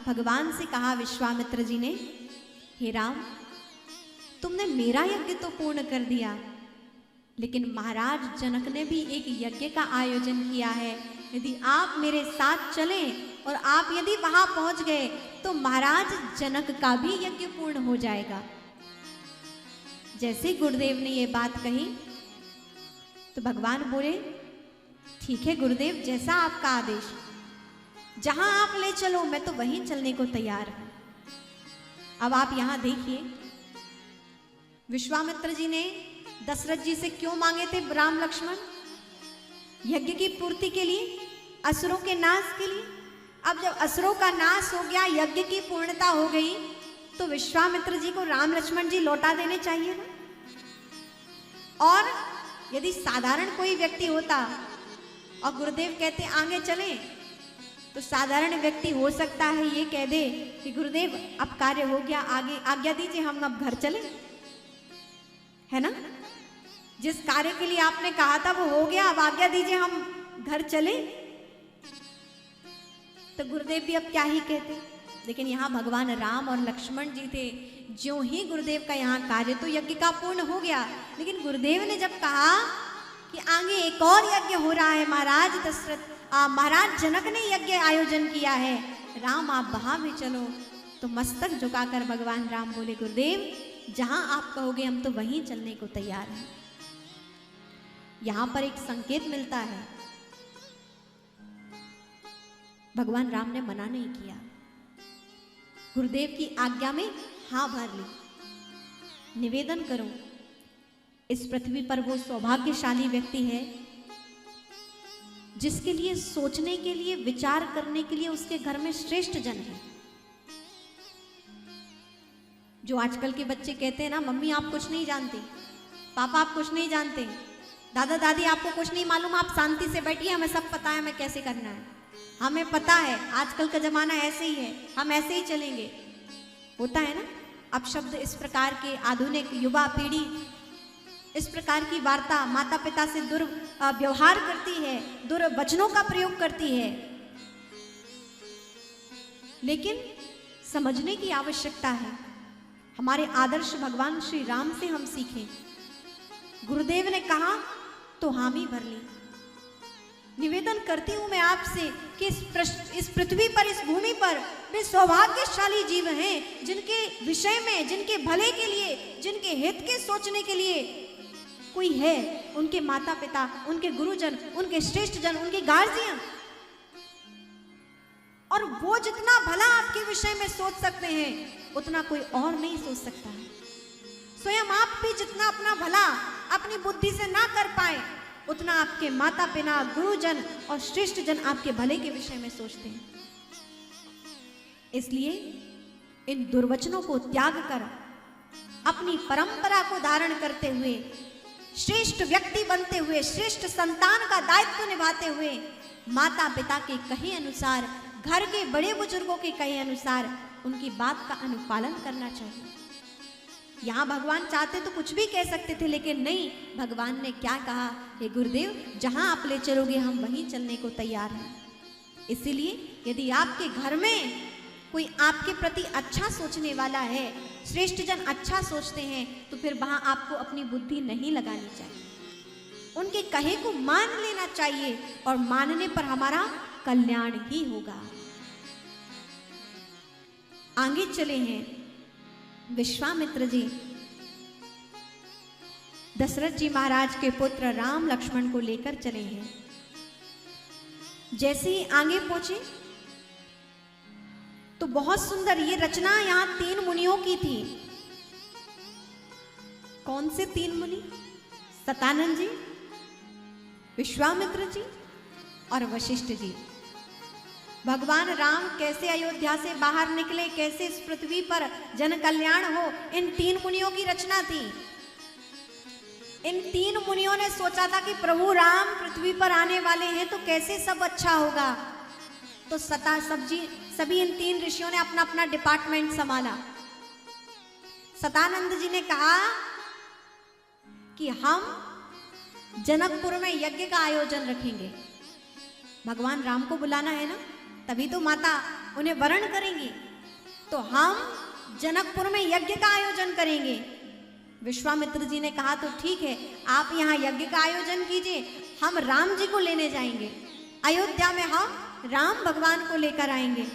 भगवान से कहा विश्वामित्र जी ने, हे राम, तुमने मेरा यज्ञ तो पूर्ण कर दिया, लेकिन महाराज जनक ने भी एक यज्ञ का आयोजन किया है। यदि आप मेरे साथ चलें और आप यदि वहां पहुंच गए तो महाराज जनक का भी यज्ञ पूर्ण हो जाएगा। जैसे गुरुदेव ने ये बात कही तो भगवान बोले, ठीक है गुरुदेव, जैसा आपका आदेश, जहां आप ले चलो मैं तो वहीं चलने को तैयार हूं। अब आप यहां देखिए, विश्वामित्र जी ने दशरथ जी से क्यों मांगे थे राम लक्ष्मण? यज्ञ की पूर्ति के लिए, असुरों के नाश के लिए। अब जब असुरों का नाश हो गया, यज्ञ की पूर्णता हो गई, तो विश्वामित्र जी को राम लक्ष्मण जी लौटा देने चाहिए ना। और यदि साधारण कोई व्यक्ति होता और गुरुदेव कहते आगे चलें, तो साधारण व्यक्ति हो सकता है ये कह दे कि गुरुदेव अब कार्य हो गया, आगे आज्ञा दीजिए, हम अब घर चलें, है ना। जिस कार्य के लिए आपने कहा था वो हो गया, अब आज्ञा दीजिए हम घर चले, तो गुरुदेव भी अब क्या ही कहते। लेकिन यहाँ भगवान राम और लक्ष्मण जी थे। ज्यों ही गुरुदेव का यहाँ कार्य तो यज्ञ का पूर्ण हो गया, लेकिन गुरुदेव ने जब कहा कि आगे एक और यज्ञ हो रहा है, महाराज जनक ने यज्ञ आयोजन किया है, राम आप वहां भी चलो, तो मस्तक झुकाकर भगवान राम बोले, गुरुदेव जहां आप कहोगे हम तो वहीं चलने को तैयार हैं। यहां पर एक संकेत मिलता है, भगवान राम ने मना नहीं किया, गुरुदेव की आज्ञा में हां भर ली। निवेदन करूं, इस पृथ्वी पर वो सौभाग्यशाली व्यक्ति है जिसके लिए सोचने के लिए, विचार करने के लिए उसके घर में श्रेष्ठ जन है। जो आजकल के बच्चे कहते हैं ना, मम्मी आप कुछ नहीं जानती, पापा आप कुछ नहीं जानते, दादा दादी आपको कुछ नहीं मालूम, आप शांति से बैठिए, हमें सब पता है हमें कैसे करना है, हमें पता है आजकल का जमाना ऐसे ही है, हम ऐसे ही चलेंगे। होता है ना, अब शब्द इस प्रकार के, आधुनिक युवा पीढ़ी इस प्रकार की वार्ता माता पिता से दुर्व्यवहार करती है, दुर्वचनों का प्रयोग करती है। लेकिन समझने की आवश्यकता है, हमारे आदर्श भगवान श्री राम से हम सीखें। गुरुदेव ने कहा तो हामी भर ली। निवेदन करती हूं मैं आपसे कि इस पृथ्वी पर, इस भूमि पर वे सौभाग्यशाली जीव हैं जिनके विषय में, जिनके भले के लिए, जिनके हित के सोचने के लिए कोई है, उनके माता पिता, उनके गुरुजन, उनके श्रेष्ठ जन, उनके गार्जियन। और वो जितना भला आपके विषय में सोच सकते हैं उतना कोई और नहीं सोच सकता है। स्वयं आप भी जितना अपना भला अपनी बुद्धि से ना कर पाए, उतना आपके माता पिता, गुरुजन और श्रेष्ठ जन आपके भले के विषय में सोचते हैं। इसलिए इन दुर्वचनों को त्याग कर अपनी परंपरा को धारण करते हुए, श्रेष्ठ व्यक्ति बनते हुए, श्रेष्ठ संतान का दायित्व निभाते हुए, माता पिता के कहे अनुसार, घर के बड़े बुजुर्गों के कहे अनुसार उनकी बात का अनुपालन करना चाहिए। यहां भगवान चाहते तो कुछ भी कह सकते थे, लेकिन नहीं, भगवान ने क्या कहा, हे गुरुदेव जहां आप ले चलोगे हम वहीं चलने को तैयार हैं। इसीलिए यदि आपके घर में कोई आपके प्रति अच्छा सोचने वाला है, श्रेष्ठ जन अच्छा सोचते हैं, तो फिर वहां आपको अपनी बुद्धि नहीं लगानी चाहिए, उनके कहे को मान लेना चाहिए, और मानने पर हमारा कल्याण ही होगा। आगे चले हैं विश्वामित्र जी, दशरथ जी महाराज के पुत्र राम लक्ष्मण को लेकर चले हैं। जैसे ही आगे पहुंचे तो बहुत सुंदर ये रचना यहां 3 मुनियों की थी। कौन से 3 मुनि? सतानंद जी, विश्वामित्र जी और वशिष्ठ जी। भगवान राम कैसे अयोध्या से बाहर निकले, कैसे इस पृथ्वी पर जन कल्याण हो, इन 3 मुनियों की रचना थी। इन 3 मुनियों ने सोचा था कि प्रभु राम पृथ्वी पर आने वाले हैं तो कैसे सब अच्छा होगा। तो सभी इन 3 ऋषियों ने अपना अपना डिपार्टमेंट संभाला। सतानंद जी ने कहा कि हम जनकपुर में यज्ञ का आयोजन रखेंगे। भगवान राम को बुलाना है ना, तभी तो माता उन्हें वरण करेंगी तो हम जनकपुर में यज्ञ का आयोजन करेंगे। विश्वामित्र जी ने कहा तो ठीक है, आप यहाँ यज्ञ का आयोजन कीजिए, हम राम जी को लेने जाएंगे, अयोध्या में हम राम भगवान को लेकर आएंगे।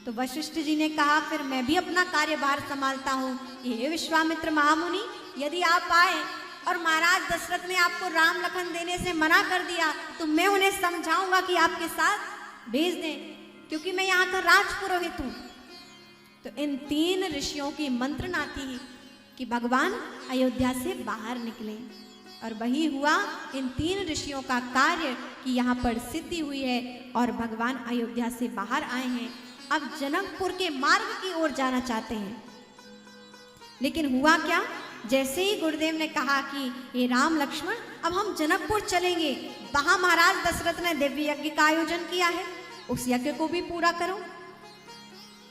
तो वशिष्ठ जी ने कहा फिर मैं भी अपना कार्यभार संभालता हूँ। ये विश्वामित्र महामुनि, यदि आप आए और महाराज दशरथ ने आपको राम लखन देने से मना कर दिया तो मैं उन्हें समझाऊंगा कि आपके साथ भेज दें, क्योंकि मैं यहाँ का राजपुरोहित हूँ। तो इन 3 ऋषियों की मंत्रणा थी कि भगवान अयोध्या से बाहर निकले, और वही हुआ। इन 3 ऋषियों का कार्य कि यहाँ पर सिद्धि हुई है और भगवान अयोध्या से बाहर आए हैं। अब जनकपुर के मार्ग की ओर जाना चाहते हैं। लेकिन हुआ क्या, जैसे ही गुरुदेव ने कहा कि हे राम लक्ष्मण अब हम जनकपुर चलेंगे, वहां महाराज दशरथ ने दिव्य यज्ञ का आयोजन किया है, उस यज्ञ को भी पूरा करो।